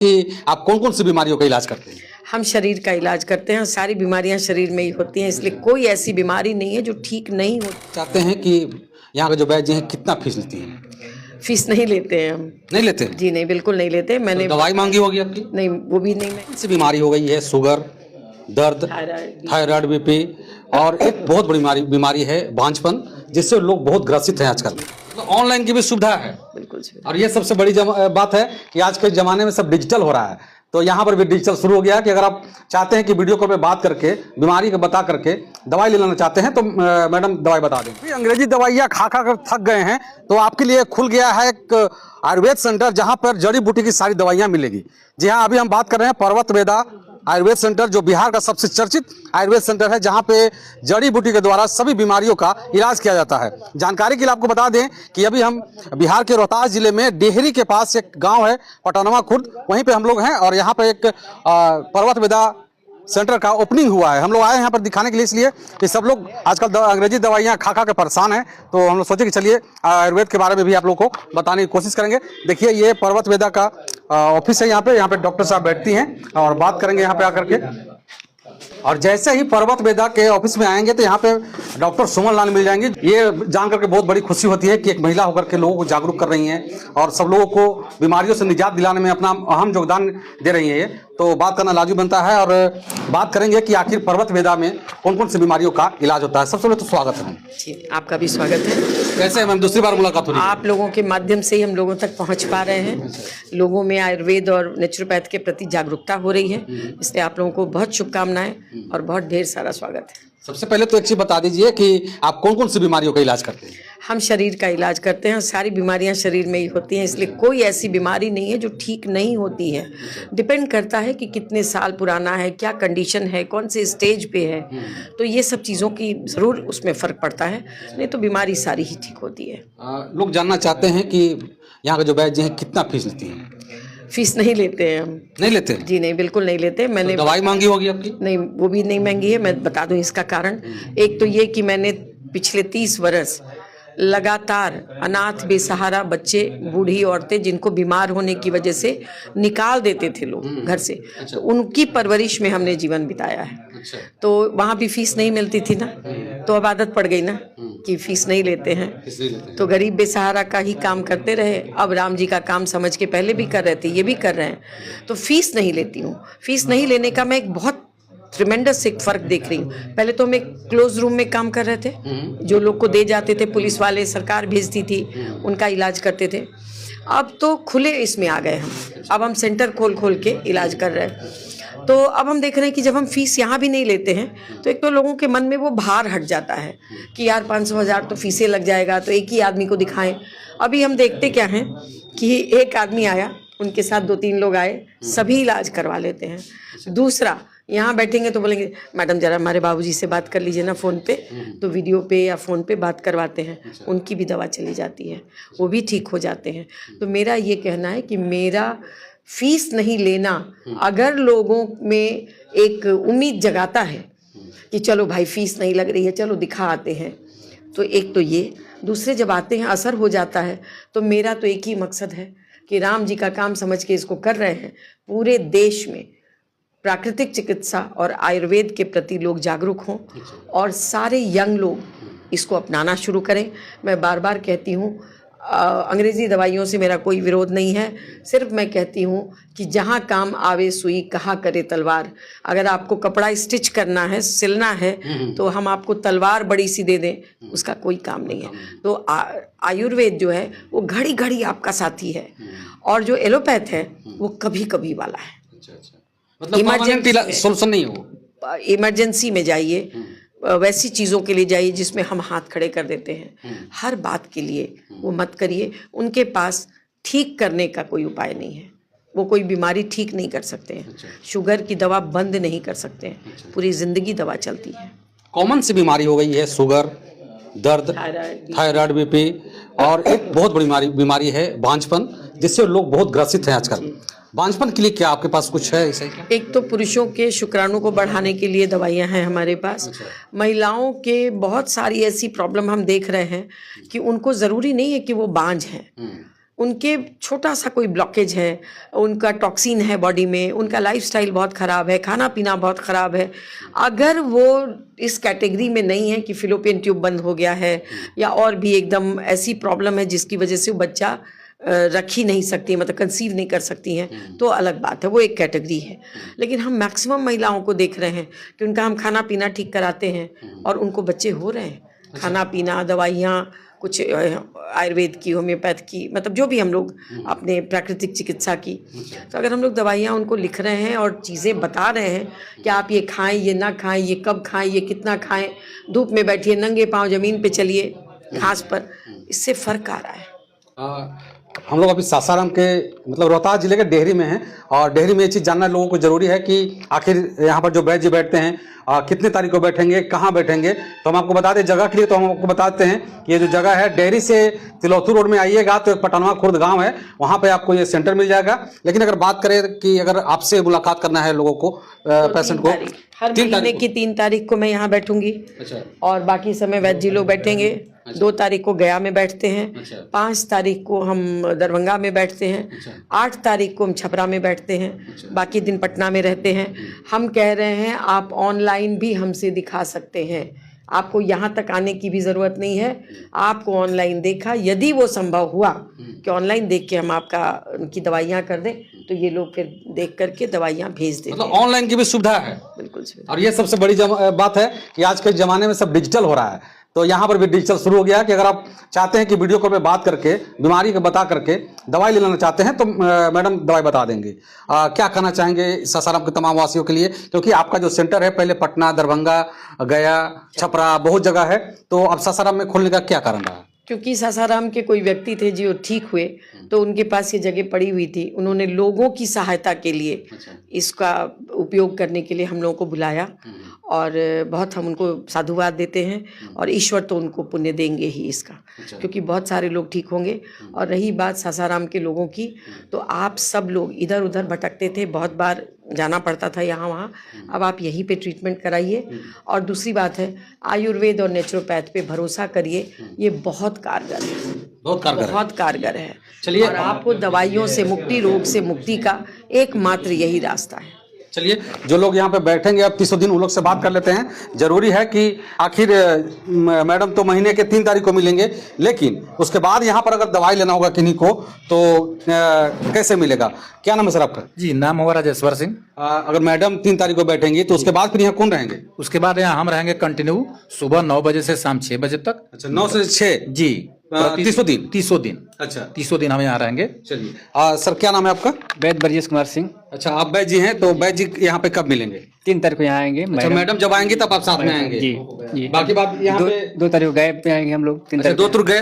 कि आप कौन कौन सी बीमारियों का इलाज करते हैं? हम शरीर का इलाज करते हैं। सारी बीमारियां शरीर में ही होती हैं, इसलिए कोई ऐसी बीमारी नहीं है जो ठीक नहीं होती। चाहते हैं कि यहाँ के जो वैद्य जी हैं कितना फीस लेती हैं? फीस नहीं लेते हैं हम। नहीं लेते हैं? जी नहीं, बिल्कुल नहीं लेते। मैंने तो दवाई मांगी होगी आपकी? नहीं, वो भी नहीं। कौन सी बीमारी हो गई है? शुगर, दर्द, थायराइड, बीपी और एक बहुत बड़ी बीमारी है बांझपन, जिससे लोग बहुत ग्रसित हैं आजकल। तो ऑनलाइन की भी सुविधा है। बिल्कुल। और ये सबसे बड़ी बात है कि आज के ज़माने में सब डिजिटल हो रहा है, तो यहाँ पर भी डिजिटल शुरू हो गया है कि अगर आप चाहते हैं कि वीडियो कॉल पे बात करके बीमारी को बता करके दवाई ले लेना चाहते हैं तो मैडम दवाई बता दें। अंग्रेजी दवाइयाँ खा खा कर थक गए हैं, तो आपके लिए खुल गया है एक आयुर्वेद सेंटर, जहाँ पर जड़ी बूटी की सारी दवाइयाँ मिलेगी। जी हाँ, अभी हम बात कर रहे हैं पर्वत वेदा आयुर्वेद सेंटर, जो बिहार का सबसे चर्चित आयुर्वेद सेंटर है, जहां पे जड़ी बूटी के द्वारा सभी बीमारियों का इलाज किया जाता है। जानकारी के लिए आपको बता दें कि अभी हम बिहार के रोहतास जिले में डेहरी के पास एक गांव है पटानवा खुर्द, वहीं पे हम लोग हैं और यहाँ पे एक पर्वत वेदा सेंटर का ओपनिंग हुआ है। हम लोग आए हैं यहाँ पर दिखाने के लिए, इसलिए कि सब लोग आजकल अंग्रेजी दवाइयाँ खा खा के परेशान हैं, तो हम लोग सोचे कि चलिए आयुर्वेद के बारे में भी आप लोग को बताने की कोशिश करेंगे। देखिए, ये पर्वत वेदा का ऑफिस है। यहाँ पे डॉक्टर साहब बैठती हैं और बात करेंगे यहाँ पे आकर के। और जैसे ही पर्वत वेदा के ऑफिस में आएंगे तो यहाँ पे डॉक्टर सुमन लाल मिल जाएंगे। ये जान करके बहुत बड़ी खुशी होती है कि एक महिला होकर के लोगों को जागरूक कर रही हैं और सब लोगों को बीमारियों से निजात दिलाने में अपना अहम योगदान दे रही है। ये तो बात करना लाजमी बनता है और बात करेंगे कि आखिर पर्वत वेदा में कौन कौन सी बीमारियों का इलाज होता है। सबसे पहले तो स्वागत है। जी, आपका भी स्वागत है। कैसे है मैम? दूसरी बार मुलाकात हो रही है। आप लोगों के माध्यम से ही हम लोगों तक पहुंच पा रहे हैं। लोगों में आयुर्वेद और नेचुरोपैथ के प्रति जागरूकता हो रही है, इसलिए आप लोगों को बहुत शुभकामनाएं और बहुत ढेर सारा स्वागत है। सबसे पहले तो एक चीज बता दीजिए कि आप कौन कौन सी बीमारियों का इलाज करते हैं? हम शरीर का इलाज करते हैं। सारी बीमारियां शरीर में ही होती हैं, इसलिए कोई ऐसी बीमारी नहीं है जो ठीक नहीं होती है। डिपेंड करता है कि कितने साल पुराना है, क्या कंडीशन है, कौन से स्टेज पे है, तो ये सब चीज़ों की ज़रूर उसमें फ़र्क पड़ता है, नहीं तो बीमारी सारी ही ठीक होती है। लोग जानना चाहते हैं कि यहाँ के जो वैद्य जी हैं कितना फीस लेती हैं? फीस नहीं लेते हैं हम। नहीं लेते हैं? जी नहीं, बिल्कुल नहीं लेते। मैंने तो दवाई मांगी होगी आपकी? नहीं, वो भी नहीं महंगी है। मैं बता दूं इसका कारण। एक तो ये कि मैंने पिछले 30 वर्ष लगातार अनाथ बेसहारा बच्चे, बूढ़ी औरतें जिनको बीमार होने की वजह से निकाल देते थे लोग घर से, तो उनकी परवरिश में हमने जीवन बिताया है। तो वहाँ भी फीस नहीं मिलती थी ना, तो अब आदत पड़ गई ना कि फीस नहीं लेते हैं, तो गरीब बेसहारा का ही काम करते रहे। अब राम जी का काम समझ के पहले भी कर रहे थे, ये भी कर रहे हैं, तो फीस नहीं लेती हूँ। फीस नहीं लेने का मैं एक बहुत ट्रिमेंडस एक फ़र्क देख रही हूँ। पहले तो हम एक क्लोज रूम में काम कर रहे थे, जो लोग को दे जाते थे पुलिस वाले, सरकार भेजती थी, उनका इलाज करते थे। अब तो खुले इसमें आ गए हम। अब हम सेंटर खोल के इलाज कर रहे हैं। तो अब हम देख रहे हैं कि जब हम फीस यहाँ भी नहीं लेते हैं तो एक तो लोगों के मन में वो भार हट जाता है कि यार 500,000 तो फीसें लग जाएगा, तो एक ही आदमी को दिखाएं। अभी हम देखते क्या हैं कि एक आदमी आया, उनके साथ 2-3 लोग आए, सभी इलाज करवा लेते हैं। दूसरा, यहाँ बैठेंगे तो बोलेंगे मैडम जरा हमारे बाबूजी से बात कर लीजिए ना फ़ोन पे, तो वीडियो पे या फ़ोन पे बात करवाते हैं, उनकी भी दवा चली जाती है, वो भी ठीक हो जाते हैं। तो मेरा ये कहना है कि मेरा फीस नहीं लेना अगर लोगों में एक उम्मीद जगाता है कि चलो भाई फीस नहीं लग रही है, चलो दिखा आते हैं, तो एक तो ये। दूसरे, जब आते हैं असर हो जाता है, तो मेरा तो एक ही मकसद है कि राम जी का काम समझ के इसको कर रहे हैं। पूरे देश में प्राकृतिक चिकित्सा और आयुर्वेद के प्रति लोग जागरूक हों और सारे यंग लोग इसको अपनाना शुरू करें। मैं बार बार कहती हूँ, अंग्रेज़ी दवाइयों से मेरा कोई विरोध नहीं है, सिर्फ मैं कहती हूँ कि जहाँ काम आवे सुई कहाँ करे तलवार। अगर आपको कपड़ा स्टिच करना है, सिलना है, तो हम आपको तलवार बड़ी सी दे दें, उसका कोई काम नहीं है। तो आयुर्वेद जो है वो घड़ी घड़ी आपका साथी है, और जो एलोपैथ है वो कभी कभी वाला है। मतलब इमरजेंसी सॉल्यूशन नहीं हो। इमरजेंसी में जाइए, वैसी चीज़ों के लिए जाइए जिसमें हम हाथ खड़े कर देते हैं। हर बात के लिए वो मत करिए। उनके पास ठीक करने का कोई उपाय नहीं है, वो कोई बीमारी ठीक नहीं कर सकते हैं। शुगर की दवा बंद नहीं कर सकते हैं, पूरी ज़िंदगी दवा चलती है। कॉमन सी बीमारी हो गई है शुगर, दर्द, थायराइड, बीपी और एक बहुत बड़ी बीमारी है बांझपन, जिससे लोग बहुत ग्रसित हैं आजकल। बांझपन के लिए क्या आपके पास कुछ है ऐसा? एक तो पुरुषों के शुक्राणु को बढ़ाने के लिए दवाइयां हैं हमारे पास। महिलाओं के बहुत सारी ऐसी प्रॉब्लम हम देख रहे हैं कि उनको ज़रूरी नहीं है कि वो बांझ हैं, उनके छोटा सा कोई ब्लॉकेज है, उनका टॉक्सिन है बॉडी में, उनका लाइफस्टाइल बहुत ख़राब है, खाना पीना बहुत ख़राब है, अगर वो इस कैटेगरी में नहीं है कि फिलोपियन ट्यूब बंद हो गया है या और भी एकदम ऐसी प्रॉब्लम है जिसकी वजह से वो बच्चा रख ही नहीं सकती, मतलब कंसीव नहीं कर सकती हैं, तो अलग बात है, वो एक कैटेगरी है। लेकिन हम मैक्सिमम महिलाओं को देख रहे हैं कि उनका हम खाना पीना ठीक कराते हैं और उनको बच्चे हो रहे हैं। खाना पीना, दवाइयाँ, कुछ आयुर्वेद की, होम्योपैथ की, मतलब जो भी हम लोग अपने प्राकृतिक चिकित्सा की, तो अगर हम लोग दवाइयाँ उनको लिख रहे हैं और चीज़ें बता रहे हैं कि आप ये खाएं, ये ना खाएं, ये कब खाएं, ये कितना खाएं, धूप में बैठिए, नंगे पाँव ज़मीन पे चलिए घास पर, इससे फ़र्क आ रहा है। हम लोग अभी सासाराम के मतलब रोहतास जिले के डेहरी में हैं और डेहरी में ये चीज़ जानना लोगों को जरूरी है कि आखिर यहाँ पर जो वैद्य बैठते हैं कितने तारीख को बैठेंगे, कहाँ बैठेंगे। तो हम आपको बता दें जगह के लिए, तो हम आपको बताते हैं कि ये जो जगह है डेहरी से तिलौथू रोड में आइएगा तो एक पटनवा खुर्द गांव है, वहाँ पे आपको ये सेंटर मिल जाएगा। लेकिन अगर बात करें कि अगर आपसे मुलाकात करना है लोगों को, पेशेंट को, हर महीने की 3 तारीख को मैं यहाँ बैठूंगी। अच्छा। और बाकी समय वैद्य जी लोग बैठेंगे। 2 तारीख को गया में बैठते हैं। अच्छा। 5 तारीख को हम दरभंगा में बैठते हैं। अच्छा। 8 तारीख को हम छपरा में बैठते हैं। अच्छा। बाकी दिन पटना में रहते हैं। हम कह रहे हैं आप ऑनलाइन भी हमसे दिखा सकते हैं, आपको यहाँ तक आने की भी ज़रूरत नहीं है। आपको ऑनलाइन देखा, यदि वो संभव हुआ कि ऑनलाइन देख के हम आपका उनकी दवाइयाँ कर दें, तो ये लोग फिर देख करके दवाइयाँ भेज देते मतलब हैं। ऑनलाइन की भी सुविधा है। बिल्कुल सुविधा। और ये सबसे बड़ी बात है कि आज के ज़माने में सब डिजिटल हो रहा है, तो यहाँ पर भी डिजिटल शुरू हो गया है कि अगर आप चाहते हैं कि वीडियो कॉल पे बात करके बीमारी को बता करके दवाई लेना चाहते हैं तो मैडम दवाई बता देंगे। क्या कहना चाहेंगे सासाराम के तमाम वासियों के लिए, क्योंकि आपका जो सेंटर है पहले पटना, दरभंगा, गया, छपरा, बहुत जगह है, तो अब सासाराम में खोलने का क्या कारण रहा? क्योंकि सासाराम के कोई व्यक्ति थे जो ठीक हुए, तो उनके पास ये जगह पड़ी हुई थी, उन्होंने लोगों की सहायता के लिए इसका उपयोग करने के लिए हम लोगों को बुलाया और बहुत हम उनको साधुवाद देते हैं और ईश्वर तो उनको पुण्य देंगे ही इसका, क्योंकि बहुत सारे लोग ठीक होंगे। और रही बात सासाराम के लोगों की, तो आप सब लोग इधर उधर भटकते थे, बहुत बार जाना पड़ता था यहाँ वहाँ, अब आप यहीं पे ट्रीटमेंट कराइए। और दूसरी बात है, आयुर्वेद और नेचुरोपैथ पे भरोसा करिए, ये बहुत कारगर है, बहुत कारगर है। चलिए, और आपको दवाइयों से मुक्ति, रोग से मुक्ति का एकमात्र यही रास्ता है। चलिए, जो लोग यहाँ पे बैठेंगे अब 30 दिन उन लोग से बात कर लेते हैं। जरूरी है कि आखिर मैडम तो महीने के 3 तारीख को मिलेंगे, लेकिन उसके बाद यहाँ पर अगर दवाई लेना होगा किन्हीं को तो कैसे मिलेगा? क्या नाम है सर आपका? जी, नाम होगा राजेश्वर सिंह। अगर मैडम 3 तारीख को बैठेंगी तो उसके बाद फिर यहाँ कौन रहेंगे? उसके बाद यहाँ हम रहेंगे कंटिन्यू सुबह 9 बजे से शाम 6 बजे तक। अच्छा, 9 से 6 जी, 30 दिन। 30 दिन। अच्छा, 30 दिन हम यहाँ रहेंगे। चलिए, सर क्या नाम है आपका? वैद्य ब्रजेश कुमार सिंह। अच्छा, आप वैद्य जी हैं, तो वैद्य जी यहाँ पे कब मिलेंगे? 3 तारीख को यहाँ आएंगे। अच्छा, मैडम जब आएंगी तब आप साथ में आएंगे? जी जी। बाकी बात यहाँ पे 2 तारीख को गया पे आएंगे हम लोग। 3 तारीख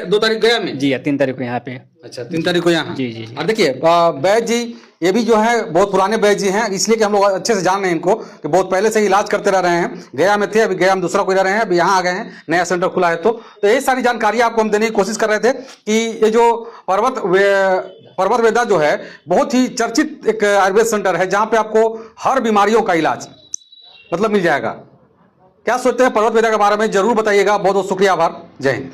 2 तारीख गया में? जी, 3 तारीख को यहाँ पे। अच्छा, 3 तारीख को यहाँ। जी जी। और देखिए वैद्य जी ये भी जो है बहुत पुराने वैद्य जी हैं, इसलिए कि हम लोग अच्छे से जान रहे हैं इनको कि बहुत पहले से ही इलाज करते रह रहे हैं। गया में थे, अभी गया में दूसरा कोई रह रहे हैं, अभी यहाँ आ गए हैं, नया सेंटर खुला है। तो ये सारी जानकारी आपको हम देने की कोशिश कर रहे थे कि ये जो पर्वत वेदा जो है बहुत ही चर्चित एक आयुर्वेद सेंटर है, जहाँ पे आपको हर बीमारियों का इलाज मतलब मिल जाएगा। क्या सोचते हैं पर्वत वेदा के बारे में जरूर बताइएगा। बहुत बहुत शुक्रिया, आभार, जय हिंद।